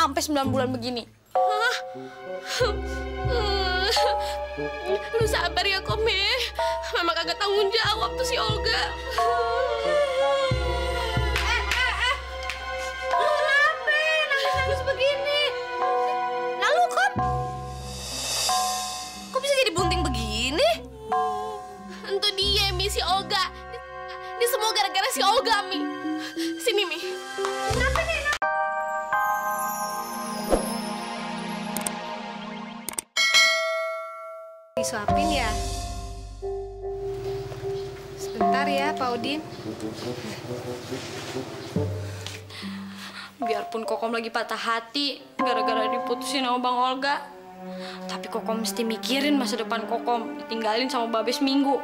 sampai 9 bulan begini. Hah? Lu sabar ya, Komi. Mama kagak tanggung jawab tuh si Olga. Lu kenapa nangis-nangis begini? Lalu kok bisa jadi bunting begini? Itu dia, Mi, si Olga. Ini semua gara-gara si Olga, Mi. Sini, Mi. Kenapa nih? Disuapin ya? Sebentar ya, Pak Udin. Biarpun Kokom lagi patah hati gara-gara diputusin sama Bang Olga, tapi Kokom mesti mikirin masa depan Kokom ditinggalin sama Babe seminggu.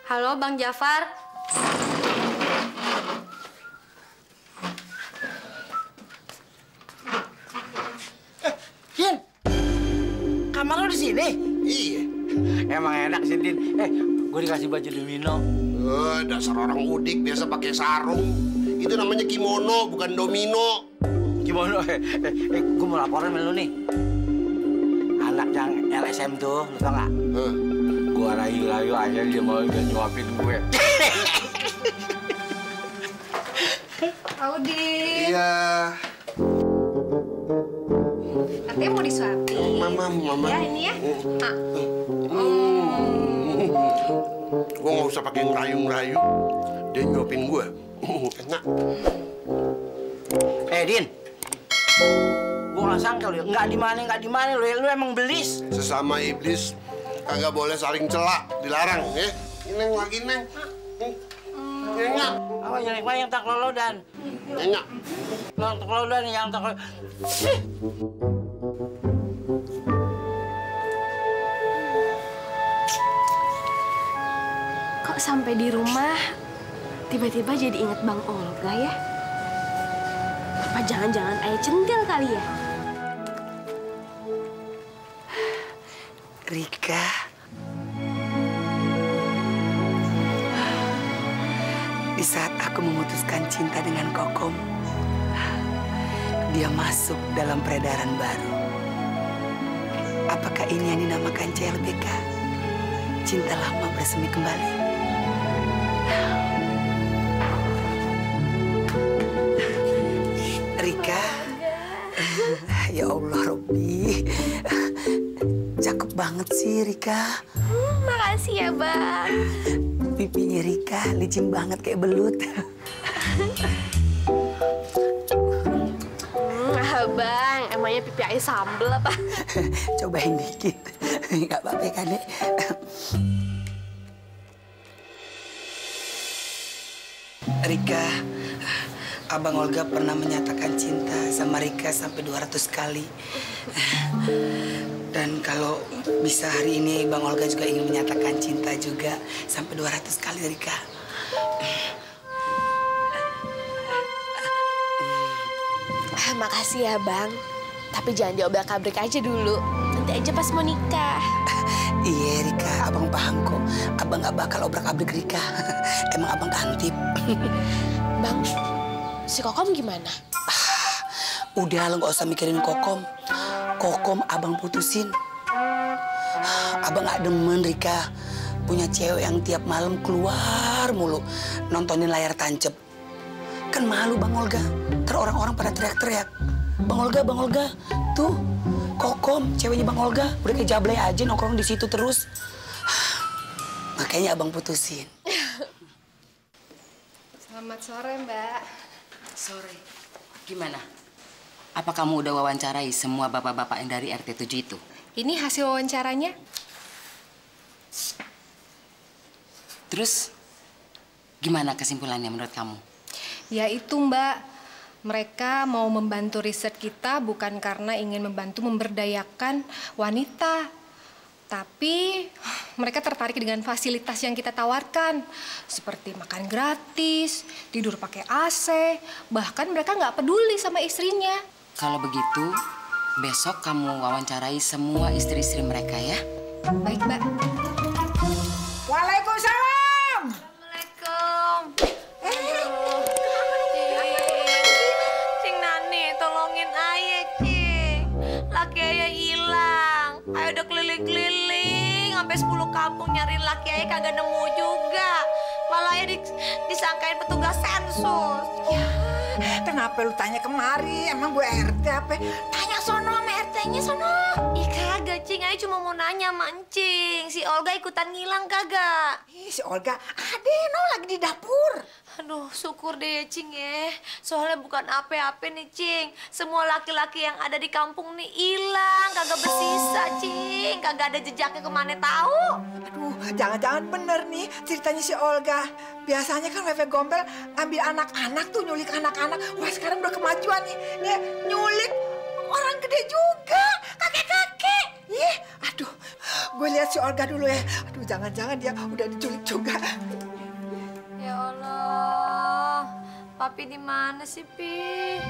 Halo, Bang Jafar. Din, kamar lo di sini? Iya. Emang enak sih, Din. Gue dikasih baju domino. Dasar orang udik biasa pakai sarung. Itu namanya kimono, bukan domino. Gimana? Gue mau laporan sama lu nih. Anak yang LSM tuh, lu tau gak? Gue rayu-rayu aja dia mau nyuapin gue. Pak Udin. Iya. Katanya mau disuapin. Mama. Ya, ini ya. Gue nggak usah pakai ngerayu-ngerayu. Dia nyuapin gue. Enak. Din. Gue nggak sangka lu, nggak di mana lu emang belis. Sesama iblis kagak boleh saling celak, dilarang ya. Neng lagi neng. Nengak. Apa yang tak lolodan? Nengak. Yang tak lolodan, yang tak. Kok sampai di rumah tiba-tiba jadi inget Bang Olga ya? Apa jangan-jangan ayah centil kali ya? Rika, di saat aku memutuskan cinta dengan Kokom, dia masuk dalam peredaran baru. Apakah ini yang dinamakan CLBK? Cinta lama bersemi kembali. Rika, ya Allah Robby, cakep banget sih Rika. Makasih ya, Bang. Pipinya Rika licin banget kayak belut. Bang, emangnya pipi ayah sambel apa? Cobain dikit, nggak apa-apa kan ya? Rika, Abang Olga pernah menyatakan cinta sama Rika sampai 200 kali. Dan kalau bisa hari ini Bang Olga juga ingin menyatakan cinta juga sampai 200 kali Rika. Makasih ya, Bang. Tapi jangan diobrak-abrik aja dulu. Nanti aja pas mau nikah. Iya Rika, Abang paham kok. Abang gak bakal obrak-abrik Rika. Emang Abang kantip. Bang, si Kokom gimana? Udah lo gak usah mikirin Kokom. Kokom Abang putusin. Abang gak demen Rika punya cewek yang tiap malam keluar mulu nontonin layar tancep. Kan malu Bang Olga. Ntar orang-orang pada teriak-teriak. Bang Olga, tuh Kokom ceweknya Bang Olga udah kayak jablay aja nongkrong di situ terus. Makanya Abang putusin. Selamat sore, Mbak. Sore. Gimana? Apa kamu udah wawancarai semua bapak-bapak yang dari RT 7 itu? Ini hasil wawancaranya. Terus, gimana kesimpulannya menurut kamu? Ya itu, Mbak. Mereka mau membantu riset kita bukan karena ingin membantu memberdayakan wanita. Tapi mereka tertarik dengan fasilitas yang kita tawarkan. Seperti makan gratis, tidur pakai AC, bahkan mereka nggak peduli sama istrinya. Kalau begitu, besok kamu wawancarai semua istri-istri mereka ya? Baik, Mbak. Ayo udah keliling-keliling sampai 10 kampung nyariin laki ayah kagak nemu juga. Malah ya disangkain petugas sensus. Ya, kenapa lu tanya kemari? Emang gue RT apa? Tanya sono sama RT-nya sono. Ih kagak, Cing. Ayah cuma mau nanya sama Encing. Si Olga ikutan ngilang kagak? Ih, si Olga ada no lagi di dapur. Aduh, syukur deh ya, Cing ya. Soalnya bukan apa-apa nih, Cing. Semua laki-laki yang ada di kampung nih hilang, kagak bersisa, Cing. Kagak ada jejaknya kemana tahu. Aduh, jangan-jangan bener nih ceritanya si Olga. Biasanya kan Wewe Gombel ambil anak-anak tuh, nyulik anak-anak. Wah, sekarang udah kemajuan nih. Dia nyulik orang gede juga, kakek-kakek. Ih, aduh, gue lihat si Olga dulu ya. Aduh, jangan-jangan dia udah diculik juga. Ya Allah, Papi di mana sih, Pi?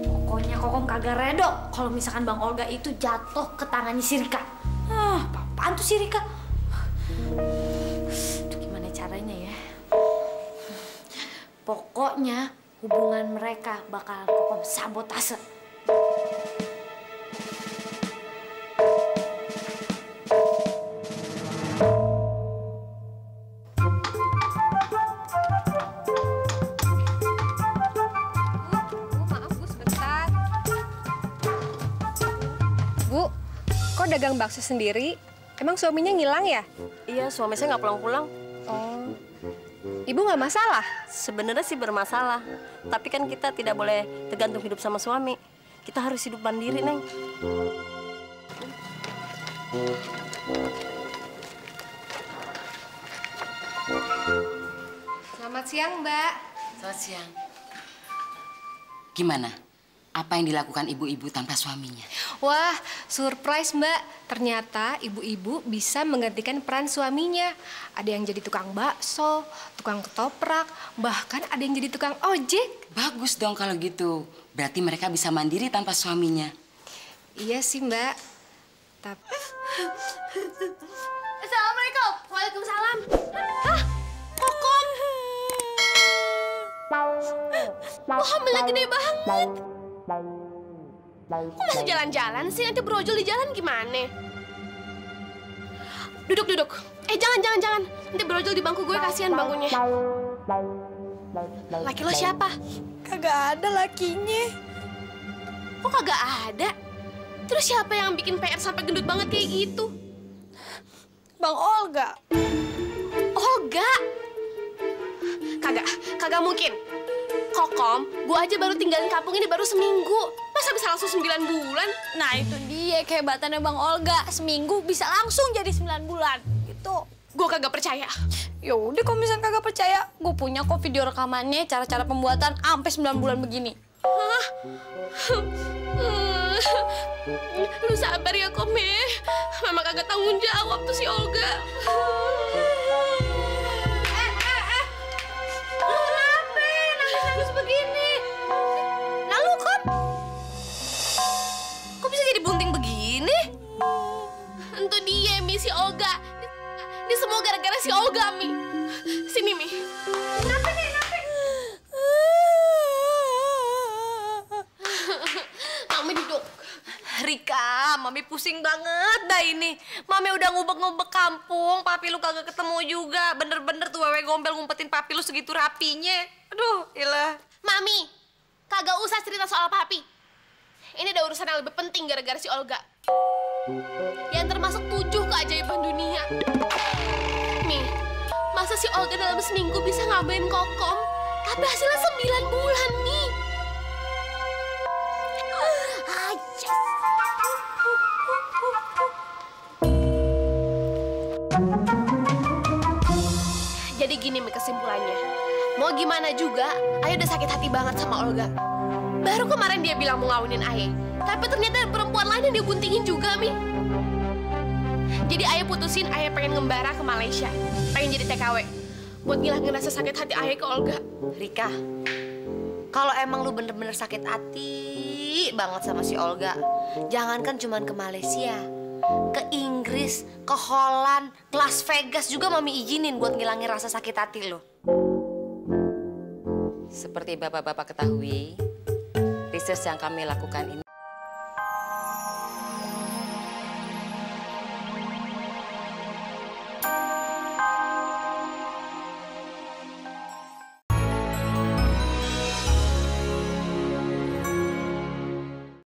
Pokoknya Kokom kagak redo kalau misalkan Bang Olga itu jatuh ke tangannya si Rika. Apaan tuh si Rika? Itu gimana caranya ya? Pokoknya hubungan mereka bakal Kokom sabotase. Kok dagang bakso sendiri? Emang suaminya ngilang ya? Iya, suami saya nggak pulang-pulang. Oh. Ibu nggak masalah? Sebenarnya sih bermasalah. Tapi kan kita tidak boleh tergantung hidup sama suami. Kita harus hidup mandiri, Neng. Selamat siang, Mbak. Selamat siang. Gimana? Apa yang dilakukan ibu-ibu tanpa suaminya? Wah, surprise, Mbak. Ternyata ibu-ibu bisa menggantikan peran suaminya. Ada yang jadi tukang bakso, tukang ketoprak, bahkan ada yang jadi tukang ojek. Bagus dong kalau gitu. Berarti mereka bisa mandiri tanpa suaminya. Iya sih, Mbak. Tapi... Assalamualaikum. Waalaikumsalam. Hah? Kokom. Oh, hamilnya gede banget. Kok masih jalan-jalan sih? Nanti brojol di jalan gimana? Duduk. Jangan. Nanti brojol di bangku gue, kasihan bangkunya. Laki lo siapa? Kagak ada lakinya. Kok kagak ada? Terus siapa yang bikin PR sampai gendut banget kayak gitu? Bang Olga. Olga? Kagak mungkin. Kokom, gua aja baru tinggalin kampung ini baru seminggu. Masa bisa langsung 9 bulan? Nah itu dia kehebatannya Bang Olga. Seminggu bisa langsung jadi 9 bulan. Gitu. Gua kagak percaya. Ya udah kalau misalnya kagak percaya, gue punya kok video rekamannya cara-cara pembuatan sampai 9 bulan begini. Hah? Lu sabar ya, Kom ya. Memang kagak tanggung jawab tuh si Olga. Lu kenapa? Nangis begini. Lalu, Kom? Kok bisa jadi bunting begini? Itu dia, Mi, si Olga. Ini semua gara-gara si Olga, Mi. Sini, Mi. Kenapa nih? Mami duduk. Rika, Mami pusing banget dah ini. Mami udah ngubek-ngubek kampung, papi lu kagak ketemu juga. Bener-bener tuh Wewe Gombel ngumpetin papi lu segitu rapinya. Aduh, ilah. Mami, kagak usah cerita soal papi. Ini ada urusan yang lebih penting gara-gara si Olga. Yang termasuk 7 keajaiban dunia. Nih, masa si Olga dalam seminggu bisa ngabain Kokom, tapi hasilnya 9 bulan, nih. Jadi gini, Mi, kesimpulannya. Mau gimana juga, Ayah udah sakit hati banget sama Olga. Baru kemarin dia bilang mau ngawinin Ayah, tapi ternyata ada perempuan lain yang dia buntingin juga, Mi. Jadi Ayah putusin Ayah pengen ngembara ke Malaysia, pengen jadi TKW, buat ngilangin rasa sakit hati Ayah ke Olga. Rika, kalau emang lu bener-bener sakit hati banget sama si Olga, jangankan cuman ke Malaysia, ke Inggris, ke Holland, ke Las Vegas juga Mami izinin buat ngilangin rasa sakit hati lu. Seperti bapak-bapak ketahui, research yang kami lakukan ini